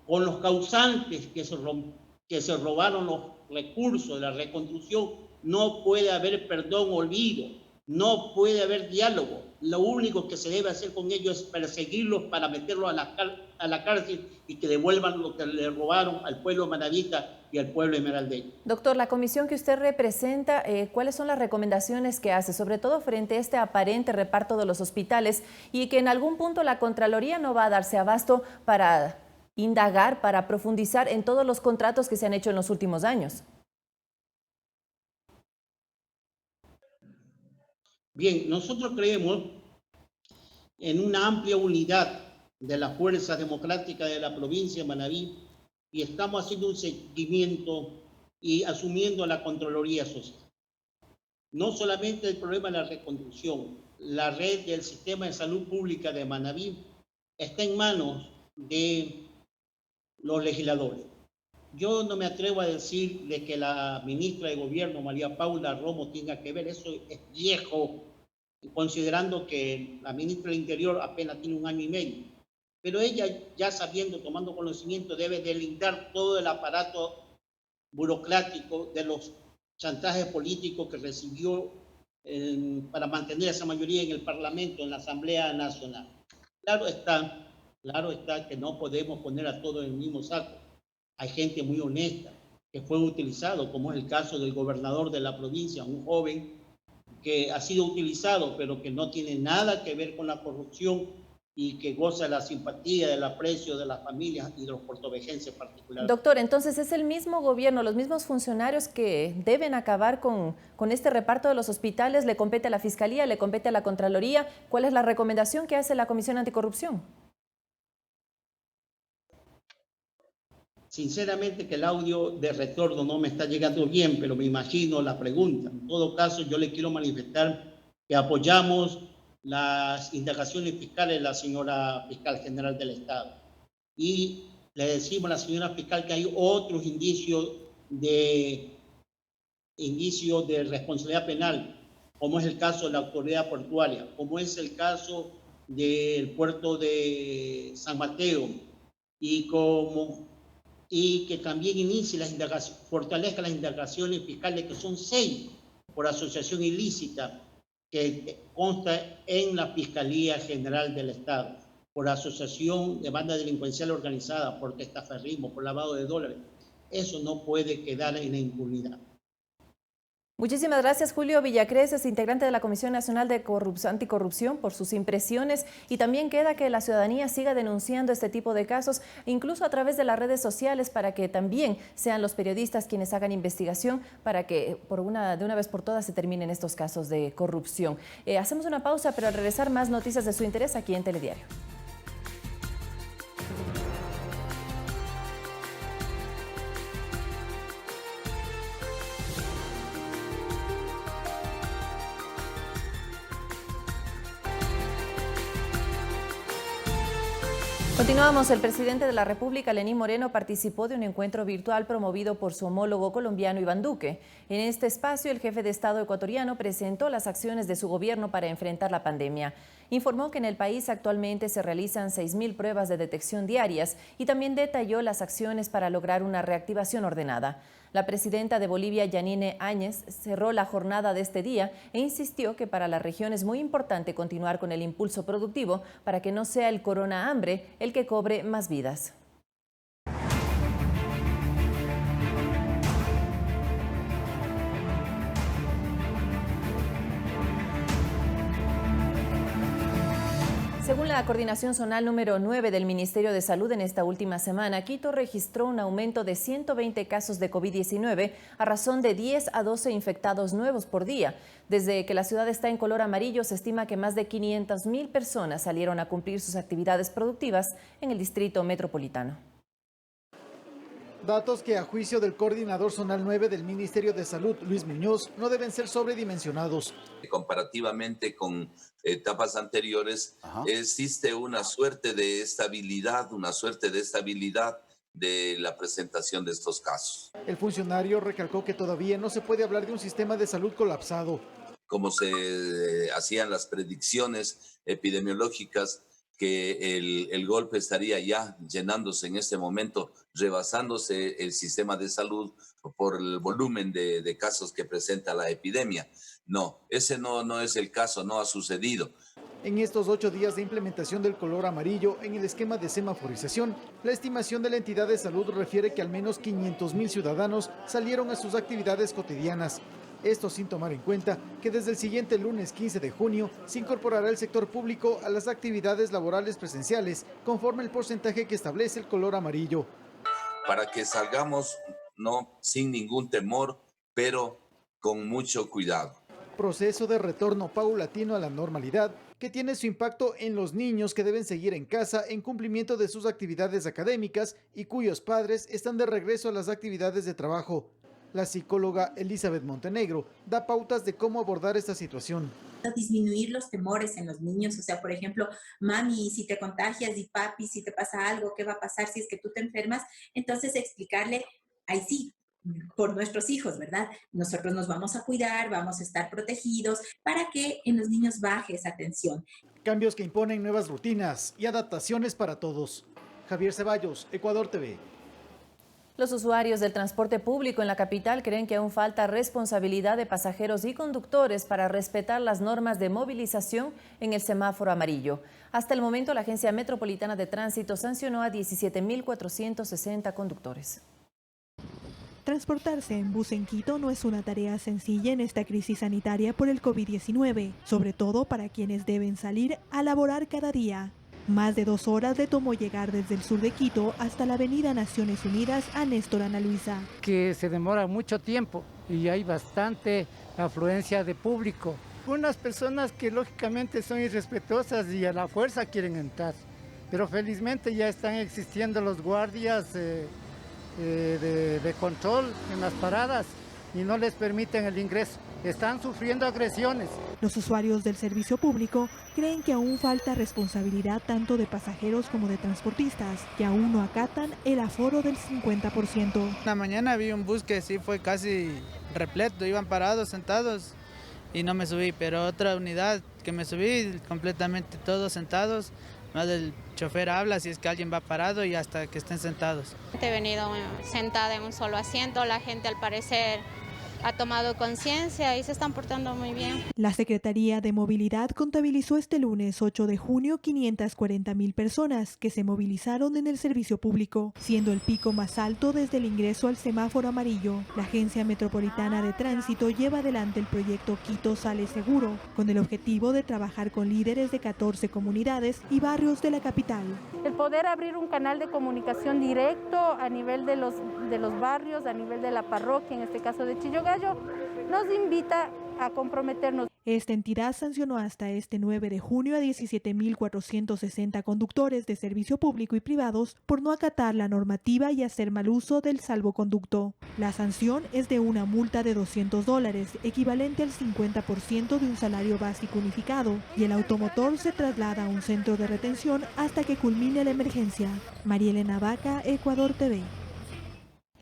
Con los causantes que se robaron los recursos de la reconstrucción, no puede haber perdón o olvido, no puede haber diálogo. Lo único que se debe hacer con ellos es perseguirlos para meterlos a la cárcel y que devuelvan lo que le robaron al pueblo manabita y al pueblo esmeraldeño. Doctor, la comisión que usted representa, ¿cuáles son las recomendaciones que hace, sobre todo frente a este aparente reparto de los hospitales y que en algún punto la Contraloría no va a darse abasto para indagar, para profundizar en todos los contratos que se han hecho en los últimos años? Bien, nosotros creemos en una amplia unidad de las fuerzas democráticas de la provincia de Manabí y estamos haciendo un seguimiento y asumiendo la Contraloría Social. No solamente el problema de la reconstrucción, la red del sistema de salud pública de Manabí está en manos de los legisladores. Yo no me atrevo a decir de que la ministra de Gobierno, María Paula Romo, tenga que ver. Eso es viejo, considerando que la ministra del Interior apenas tiene 1 año y medio. Pero ella, ya sabiendo, tomando conocimiento, debe delindar todo el aparato burocrático de los chantajes políticos que recibió para mantener esa mayoría en el Parlamento, en la Asamblea Nacional. Claro está que no podemos poner a todos en el mismo saco. Hay gente muy honesta que fue utilizado, como es el caso del gobernador de la provincia, un joven que ha sido utilizado, pero que no tiene nada que ver con la corrupción y que goza de la simpatía, del aprecio de las familias y de los puertovejenses particulares. Doctor, entonces es el mismo gobierno, los mismos funcionarios que deben acabar con este reparto de los hospitales. ¿Le compete a la Fiscalía, le compete a la Contraloría? ¿Cuál es la recomendación que hace la Comisión Anticorrupción? Sinceramente que el audio de retorno no me está llegando bien, pero me imagino la pregunta. En todo caso, yo le quiero manifestar que apoyamos las indagaciones fiscales de la señora fiscal general del Estado. Y le decimos a la señora fiscal que hay otros indicios de responsabilidad penal, como es el caso de la autoridad portuaria, como es el caso del puerto de San Mateo, y que también inicie fortalezca las indagaciones fiscales, que son 6 por asociación ilícita, que consta en la Fiscalía General del Estado, por asociación de banda delincuencial organizada, por testaferrismo, por lavado de dólares. Eso no puede quedar en la impunidad. Muchísimas gracias, Julio Villacreces, integrante de la Comisión Nacional de Anticorrupción, por sus impresiones. Y también queda que la ciudadanía siga denunciando este tipo de casos, incluso a través de las redes sociales, para que también sean los periodistas quienes hagan investigación, para que de una vez por todas se terminen estos casos de corrupción. Hacemos una pausa, pero al regresar más noticias de su interés aquí en Telediario. Continuamos. El presidente de la República, Lenín Moreno, participó de un encuentro virtual promovido por su homólogo colombiano, Iván Duque. En este espacio, el jefe de Estado ecuatoriano presentó las acciones de su gobierno para enfrentar la pandemia. Informó que en el país actualmente se realizan 6.000 pruebas de detección diarias y también detalló las acciones para lograr una reactivación ordenada. La presidenta de Bolivia, Yanine Áñez, cerró la jornada de este día e insistió que para la región es muy importante continuar con el impulso productivo para que no sea el corona hambre el que cobre más vidas. Según la coordinación zonal número 9 del Ministerio de Salud, en esta última semana, Quito registró un aumento de 120 casos de COVID-19 a razón de 10 a 12 infectados nuevos por día. Desde que la ciudad está en color amarillo, se estima que más de 500.000 personas salieron a cumplir sus actividades productivas en el distrito metropolitano. Datos que, a juicio del coordinador zonal 9 del Ministerio de Salud, Luis Muñoz, no deben ser sobredimensionados. Comparativamente con etapas anteriores, existe una suerte de estabilidad de la presentación de estos casos. El funcionario recalcó que todavía no se puede hablar de un sistema de salud colapsado. Como se hacían las predicciones epidemiológicas, que el golpe estaría ya llenándose en este momento, rebasándose el sistema de salud por el volumen de casos que presenta la epidemia. No, ese no es el caso, no ha sucedido. En estos 8 días de implementación del color amarillo en el esquema de semaforización, la estimación de la entidad de salud refiere que al menos 500.000 ciudadanos salieron a sus actividades cotidianas. Esto sin tomar en cuenta que desde el siguiente lunes 15 de junio se incorporará el sector público a las actividades laborales presenciales conforme el porcentaje que establece el color amarillo. Para que salgamos sin ningún temor, pero con mucho cuidado. Proceso de retorno paulatino a la normalidad que tiene su impacto en los niños que deben seguir en casa en cumplimiento de sus actividades académicas y cuyos padres están de regreso a las actividades de trabajo. La psicóloga Elizabeth Montenegro da pautas de cómo abordar esta situación. Disminuir los temores en los niños, o sea, por ejemplo, mami, si te contagias, y papi, si te pasa algo, ¿qué va a pasar si es que tú te enfermas? Entonces explicarle, ahí sí, por nuestros hijos, ¿verdad? Nosotros nos vamos a cuidar, vamos a estar protegidos, para que en los niños baje esa tensión. Cambios que imponen nuevas rutinas y adaptaciones para todos. Javier Ceballos, Ecuador TV. Los usuarios del transporte público en la capital creen que aún falta responsabilidad de pasajeros y conductores para respetar las normas de movilización en el semáforo amarillo. Hasta el momento, la Agencia Metropolitana de Tránsito sancionó a 17.460 conductores. Transportarse en bus en Quito no es una tarea sencilla en esta crisis sanitaria por el COVID-19, sobre todo para quienes deben salir a laborar cada día. Más de 2 horas le tomó llegar desde el sur de Quito hasta la avenida Naciones Unidas a Néstor Ana Luisa. Que se demora mucho tiempo y hay bastante afluencia de público. Unas personas que lógicamente son irrespetuosas y a la fuerza quieren entrar, pero felizmente ya están existiendo los guardias de control en las paradas y no les permiten el ingreso. están sufriendo agresiones. Los usuarios del servicio público creen que aún falta responsabilidad tanto de pasajeros como de transportistas, que aún no acatan el aforo del 50%. La mañana vi un bus que sí fue casi repleto, iban parados, sentados, y no me subí, pero otra unidad que me subí completamente todos sentados, más el chofer habla si es que alguien va parado y hasta que estén sentados. He venido sentada en un solo asiento, la gente al parecer ha tomado conciencia y se están portando muy bien. La Secretaría de Movilidad contabilizó este lunes 8 de junio 540,000 personas que se movilizaron en el servicio público, siendo el pico más alto desde el ingreso al semáforo amarillo. La Agencia Metropolitana de Tránsito lleva adelante el proyecto Quito Sale Seguro, con el objetivo de trabajar con líderes de 14 comunidades y barrios de la capital. El poder abrir un canal de comunicación directo a nivel de los barrios, a nivel de la parroquia, en este caso de Chillogallo, nos invita a comprometernos. Esta entidad sancionó hasta este 9 de junio a 17,460 conductores de servicio público y privados por no acatar la normativa y hacer mal uso del salvoconducto. La sanción es de una multa de $200, equivalente al 50% de un salario básico unificado, y el automotor se traslada a un centro de retención hasta que culmine la emergencia. María Elena Vaca, Ecuador TV.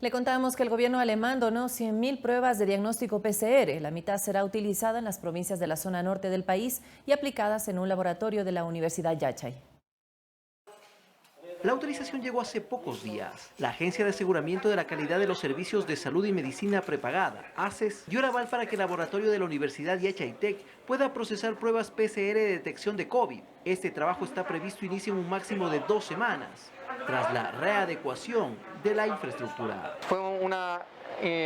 Le contamos que el gobierno alemán donó 100.000 pruebas de diagnóstico PCR. La mitad será utilizada en las provincias de la zona norte del país y aplicadas en un laboratorio de la Universidad Yachay. La autorización llegó hace pocos días. La Agencia de Aseguramiento de la Calidad de los Servicios de Salud y Medicina Prepagada, ACES, dio el aval para que el laboratorio de la Universidad Yachaytec pueda procesar pruebas PCR de detección de COVID. Este trabajo está previsto inicie en un máximo de 2 semanas, tras la readecuación de la infraestructura. Fue una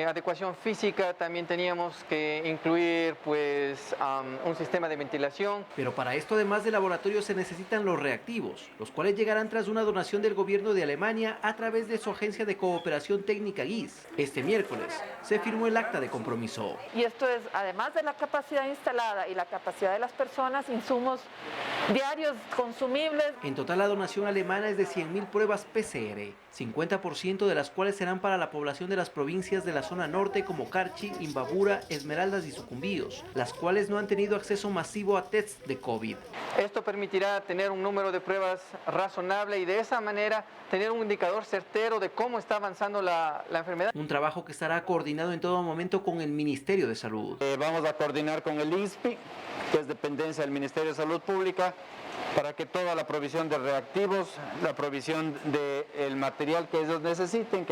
adecuación física, también teníamos que incluir un sistema de ventilación. Pero para esto, además del laboratorio, se necesitan los reactivos, los cuales llegarán tras una donación del gobierno de Alemania a través de su agencia de cooperación técnica GIS. Este miércoles se firmó el acta de compromiso. Y esto es, además de la capacidad instalada y la capacidad de las personas, insumos diarios consumibles. En total, la donación alemana es de 100.000 pruebas PCR, 50% de las cuales serán para la población de las provincias de la zona norte como Carchi, Imbabura, Esmeraldas y Sucumbíos, las cuales no han tenido acceso masivo a tests de COVID. Esto permitirá tener un número de pruebas razonable y de esa manera tener un indicador certero de cómo está avanzando la enfermedad. Un trabajo que estará coordinado en todo momento con el Ministerio de Salud. Vamos a coordinar con el INSPI, que es dependencia del Ministerio de Salud Pública, para que toda la provisión de reactivos, la provisión del material que ellos necesiten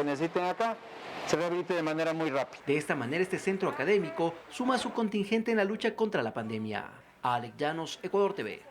acá, se rehabilite de manera muy rápida. De esta manera, este centro académico suma su contingente en la lucha contra la pandemia. Alex Llanos, Ecuador TV.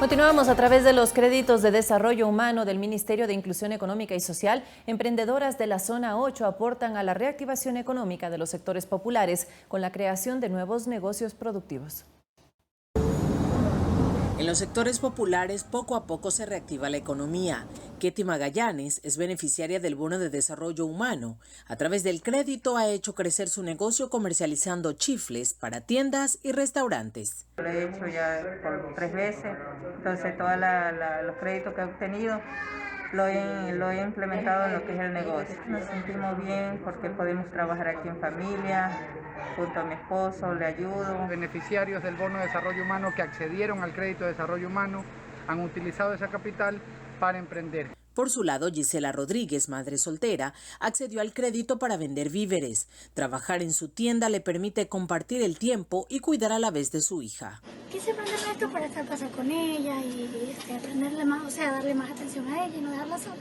Continuamos a través de los créditos de desarrollo humano del Ministerio de Inclusión Económica y Social. Emprendedoras de la Zona 8 aportan a la reactivación económica de los sectores populares con la creación de nuevos negocios productivos. En los sectores populares poco a poco se reactiva la economía. Ketty Magallanes es beneficiaria del Bono de Desarrollo Humano. A través del crédito ha hecho crecer su negocio comercializando chifles para tiendas y restaurantes. Lo he hecho ya por 3 veces, entonces todos los créditos que he obtenido lo he implementado en lo que es el negocio. Nos sentimos bien porque podemos trabajar aquí en familia, junto a mi esposo, le ayudo. Beneficiarios del Bono de Desarrollo Humano que accedieron al crédito de desarrollo humano han utilizado esa capital para emprender. Por su lado, Gisela Rodríguez, madre soltera, accedió al crédito para vender víveres. Trabajar en su tienda le permite compartir el tiempo y cuidar a la vez de su hija. Quise aprender esto para estar pasar con ella y aprenderle más, o sea, darle más atención a ella y no dejarla sola.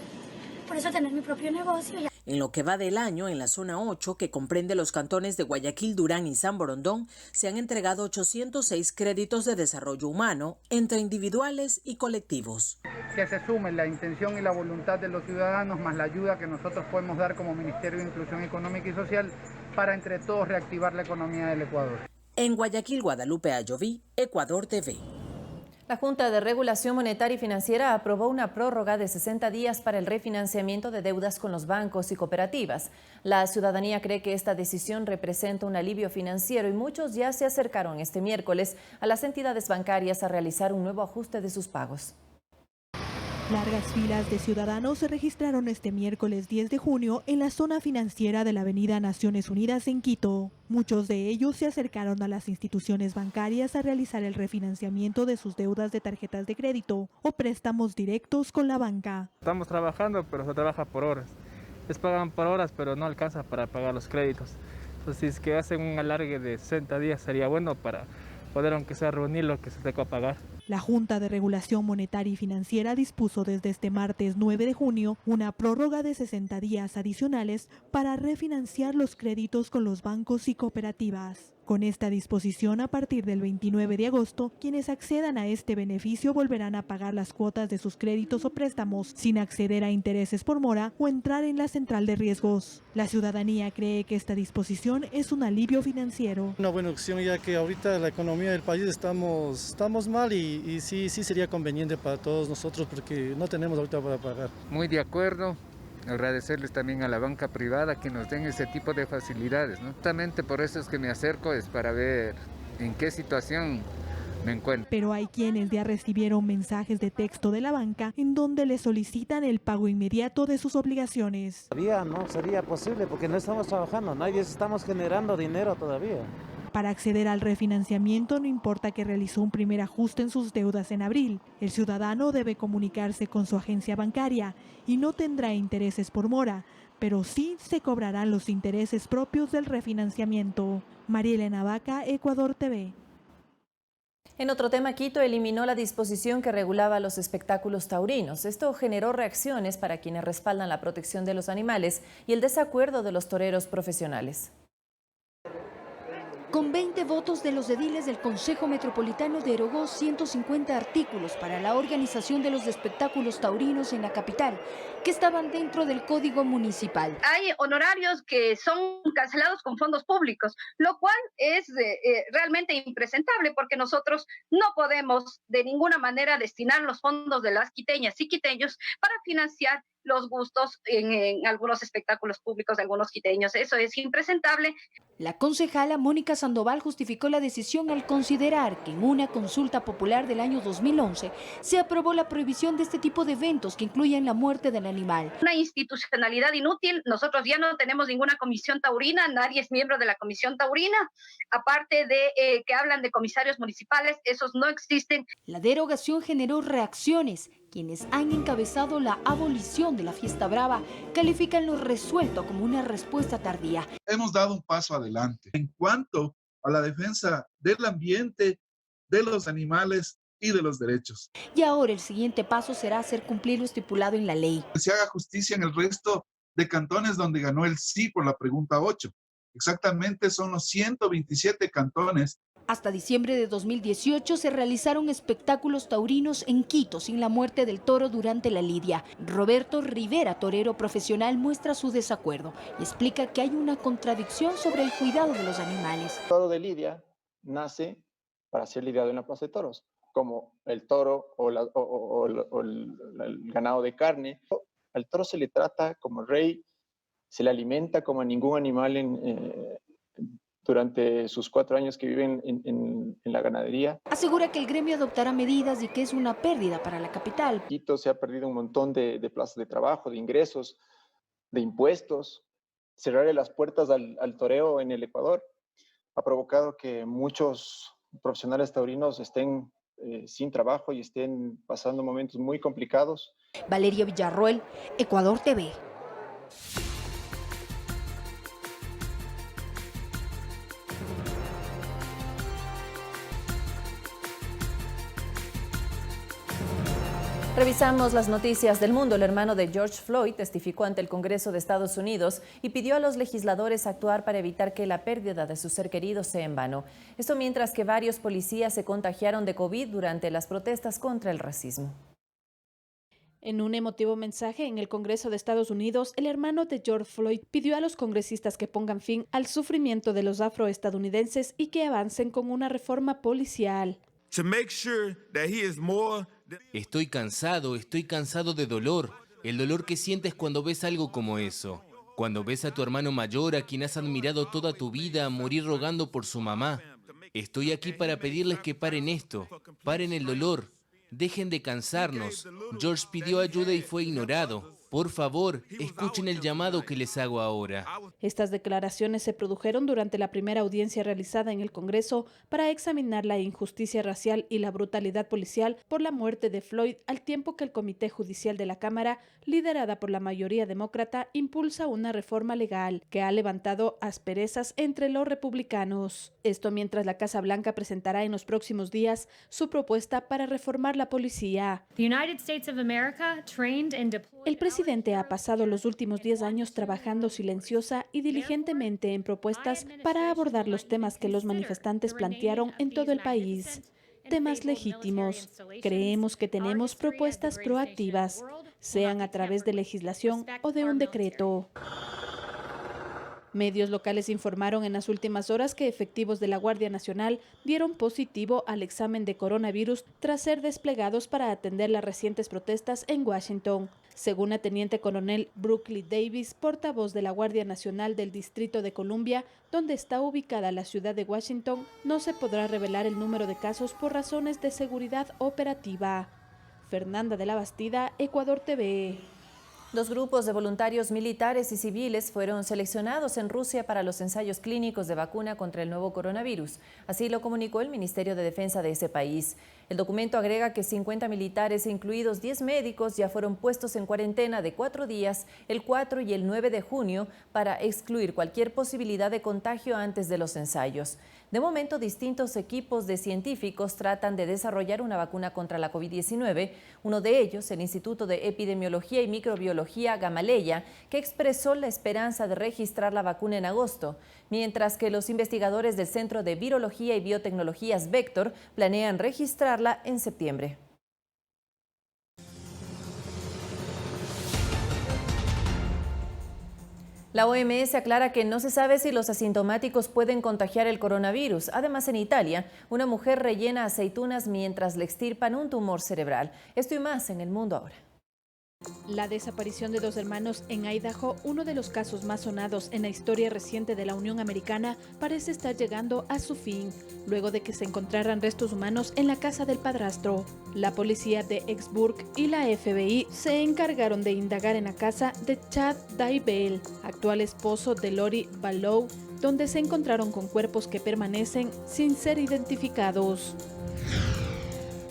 Por eso tener mi propio negocio. En lo que va del año, en la Zona 8, que comprende los cantones de Guayaquil, Durán y San Borondón, se han entregado 806 créditos de desarrollo humano entre individuales y colectivos. Que se sume la intención y la voluntad de los ciudadanos más la ayuda que nosotros podemos dar como Ministerio de Inclusión Económica y Social para entre todos reactivar la economía del Ecuador. En Guayaquil, Guadalupe Ayoví, Ecuador TV. La Junta de Regulación Monetaria y Financiera aprobó una prórroga de 60 días para el refinanciamiento de deudas con los bancos y cooperativas. La ciudadanía cree que esta decisión representa un alivio financiero y muchos ya se acercaron este miércoles a las entidades bancarias a realizar un nuevo ajuste de sus pagos. Largas filas de ciudadanos se registraron este miércoles 10 de junio en la zona financiera de la Avenida Naciones Unidas en Quito. Muchos de ellos se acercaron a las instituciones bancarias a realizar el refinanciamiento de sus deudas de tarjetas de crédito o préstamos directos con la banca. Estamos trabajando, pero se trabaja por horas. Les pagan por horas, pero no alcanza para pagar los créditos. Entonces, si es que hacen un alargue de 60 días, sería bueno para poder, aunque sea, reunir lo que se tenga que pagar. La Junta de Regulación Monetaria y Financiera dispuso desde este martes 9 de junio una prórroga de 60 días adicionales para refinanciar los créditos con los bancos y cooperativas. Con esta disposición, a partir del 29 de agosto, quienes accedan a este beneficio volverán a pagar las cuotas de sus créditos o préstamos sin acceder a intereses por mora o entrar en la central de riesgos. La ciudadanía cree que esta disposición es un alivio financiero. Una buena opción, ya que ahorita la economía del país estamos mal y sí sería conveniente para todos nosotros porque no tenemos ahorita para pagar. Muy de acuerdo. Agradecerles también a la banca privada que nos den ese tipo de facilidades, ¿no? Justamente por eso es que me acerco, es para ver en qué situación me encuentro. Pero hay quienes ya recibieron mensajes de texto de la banca en donde les solicitan el pago inmediato de sus obligaciones. Todavía no sería posible porque no estamos trabajando, nadie estamos generando dinero todavía. Para acceder al refinanciamiento no importa que realizó un primer ajuste en sus deudas en abril. El ciudadano debe comunicarse con su agencia bancaria y no tendrá intereses por mora, pero sí se cobrarán los intereses propios del refinanciamiento. Marielena Vaca, Ecuador TV. En otro tema, Quito eliminó la disposición que regulaba los espectáculos taurinos. Esto generó reacciones para quienes respaldan la protección de los animales y el desacuerdo de los toreros profesionales. Con 20 votos de los ediles del Consejo Metropolitano derogó 150 artículos para la organización de los espectáculos taurinos en la capital, que estaban dentro del Código Municipal. Hay honorarios que son cancelados con fondos públicos, lo cual es realmente impresentable porque nosotros no podemos de ninguna manera destinar los fondos de las quiteñas y quiteños para financiar los gustos en algunos espectáculos públicos de algunos quiteños. Eso es impresentable. La concejala Mónica Sandoval justificó la decisión al considerar que en una consulta popular del año 2011 se aprobó la prohibición de este tipo de eventos que incluyen la muerte del animal. Una institucionalidad inútil, nosotros ya no tenemos ninguna comisión taurina, nadie es miembro de la comisión taurina, aparte de que hablan de comisarios municipales, esos no existen. La derogación generó reacciones. Quienes han encabezado la abolición de la fiesta brava califican lo resuelto como una respuesta tardía. Hemos dado un paso adelante en cuanto a la defensa del ambiente, de los animales y de los derechos. Y ahora el siguiente paso será hacer cumplir lo estipulado en la ley. Que se haga justicia en el resto de cantones donde ganó el sí por la pregunta 8. Exactamente son los 127 cantones. Hasta diciembre de 2018 se realizaron espectáculos taurinos en Quito sin la muerte del toro durante la lidia. Roberto Rivera, torero profesional, muestra su desacuerdo y explica que hay una contradicción sobre el cuidado de los animales. El toro de lidia nace para ser lidiado en la plaza de toros, como el toro o el ganado de carne. Al toro se le trata como rey, se le alimenta como a ningún animal durante sus 4 años que viven en la ganadería. Asegura que el gremio adoptará medidas y que es una pérdida para la capital. Quito se ha perdido un montón de plazas de trabajo, de ingresos, de impuestos. Cerrarle las puertas al toreo en el Ecuador ha provocado que muchos profesionales taurinos estén sin trabajo y estén pasando momentos muy complicados. Valeria Villarroel, Ecuador TV. Revisamos las noticias del mundo. El hermano de George Floyd testificó ante el Congreso de Estados Unidos y pidió a los legisladores actuar para evitar que la pérdida de su ser querido sea en vano. Esto mientras que varios policías se contagiaron de COVID durante las protestas contra el racismo. En un emotivo mensaje en el Congreso de Estados Unidos, el hermano de George Floyd pidió a los congresistas que pongan fin al sufrimiento de los afroestadounidenses y que avancen con una reforma policial. Estoy cansado de dolor. El dolor que sientes cuando ves algo como eso. Cuando ves a tu hermano mayor, a quien has admirado toda tu vida, morir rogando por su mamá. Estoy aquí para pedirles que paren esto. Paren el dolor. Dejen de cansarnos. George pidió ayuda y fue ignorado. Por favor, escuchen el llamado que les hago ahora. Estas declaraciones se produjeron durante la primera audiencia realizada en el Congreso para examinar la injusticia racial y la brutalidad policial por la muerte de Floyd, al tiempo que el Comité Judicial de la Cámara, liderada por la mayoría demócrata, impulsa una reforma legal que ha levantado asperezas entre los republicanos. Esto mientras la Casa Blanca presentará en los próximos días su propuesta para reformar la policía. El presidente ha pasado los últimos 10 años trabajando silenciosa y diligentemente en propuestas para abordar los temas que los manifestantes plantearon en todo el país. Temas legítimos. Creemos que tenemos propuestas proactivas, sean a través de legislación o de un decreto. Medios locales informaron en las últimas horas que efectivos de la Guardia Nacional dieron positivo al examen de coronavirus tras ser desplegados para atender las recientes protestas en Washington. Según la teniente coronel Brooklyn Davis, portavoz de la Guardia Nacional del Distrito de Columbia, donde está ubicada la ciudad de Washington, no se podrá revelar el número de casos por razones de seguridad operativa. Fernanda de la Bastida, Ecuador TV. 2 grupos de voluntarios militares y civiles fueron seleccionados en Rusia para los ensayos clínicos de vacuna contra el nuevo coronavirus. Así lo comunicó el Ministerio de Defensa de ese país. El documento agrega que 50 militares, incluidos 10 médicos, ya fueron puestos en cuarentena de 4 días, el 4 y el 9 de junio, para excluir cualquier posibilidad de contagio antes de los ensayos. De momento, distintos equipos de científicos tratan de desarrollar una vacuna contra la COVID-19. Uno de ellos, el Instituto de Epidemiología y Microbiología Gamaleya, que expresó la esperanza de registrar la vacuna en agosto, mientras que los investigadores del Centro de Virología y Biotecnologías Vector planean registrarla en septiembre. La OMS aclara que no se sabe si los asintomáticos pueden contagiar el coronavirus. Además, en Italia, una mujer rellena aceitunas mientras le extirpan un tumor cerebral. Esto y más en El Mundo Ahora. La desaparición de 2 hermanos en Idaho, uno de los casos más sonados en la historia reciente de la Unión Americana, parece estar llegando a su fin, luego de que se encontraran restos humanos en la casa del padrastro. La policía de Exburg y la FBI se encargaron de indagar en la casa de Chad Daybell, actual esposo de Lori Vallow, donde se encontraron con cuerpos que permanecen sin ser identificados.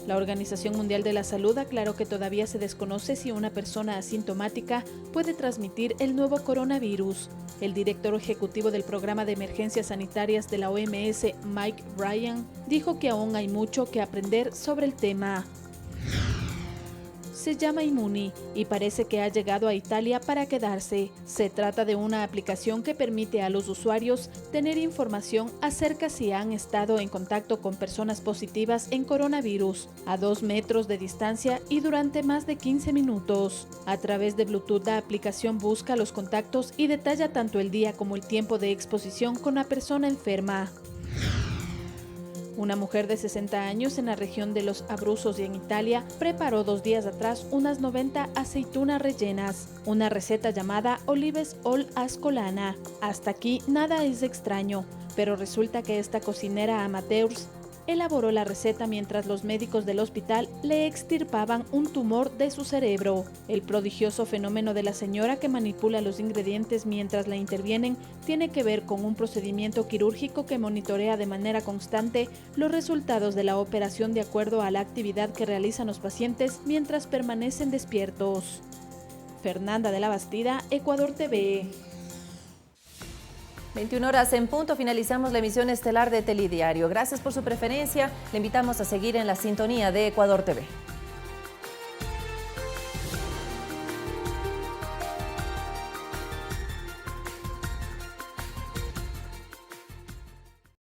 La Organización Mundial de la Salud aclaró que todavía se desconoce si una persona asintomática puede transmitir el nuevo coronavirus. El director ejecutivo del Programa de Emergencias Sanitarias de la OMS, Mike Ryan, dijo que aún hay mucho que aprender sobre el tema. Se llama Immuni y parece que ha llegado a Italia para quedarse. Se trata de una aplicación que permite a los usuarios tener información acerca si han estado en contacto con personas positivas en coronavirus a 2 metros de distancia y durante más de 15 minutos. A través de Bluetooth, la aplicación busca los contactos y detalla tanto el día como el tiempo de exposición con la persona enferma. Una mujer de 60 años en la región de los Abruzos y en Italia preparó 2 días atrás unas 90 aceitunas rellenas, una receta llamada Olives all Ascolana. Hasta aquí nada es extraño, pero resulta que esta cocinera amateur elaboró la receta mientras los médicos del hospital le extirpaban un tumor de su cerebro. El prodigioso fenómeno de la señora que manipula los ingredientes mientras la intervienen tiene que ver con un procedimiento quirúrgico que monitorea de manera constante los resultados de la operación de acuerdo a la actividad que realizan los pacientes mientras permanecen despiertos. Fernanda de la Bastida, Ecuador TV. 21 horas en punto, finalizamos la emisión estelar de Telediario. Gracias por su preferencia. Le invitamos a seguir en la sintonía de Ecuador TV.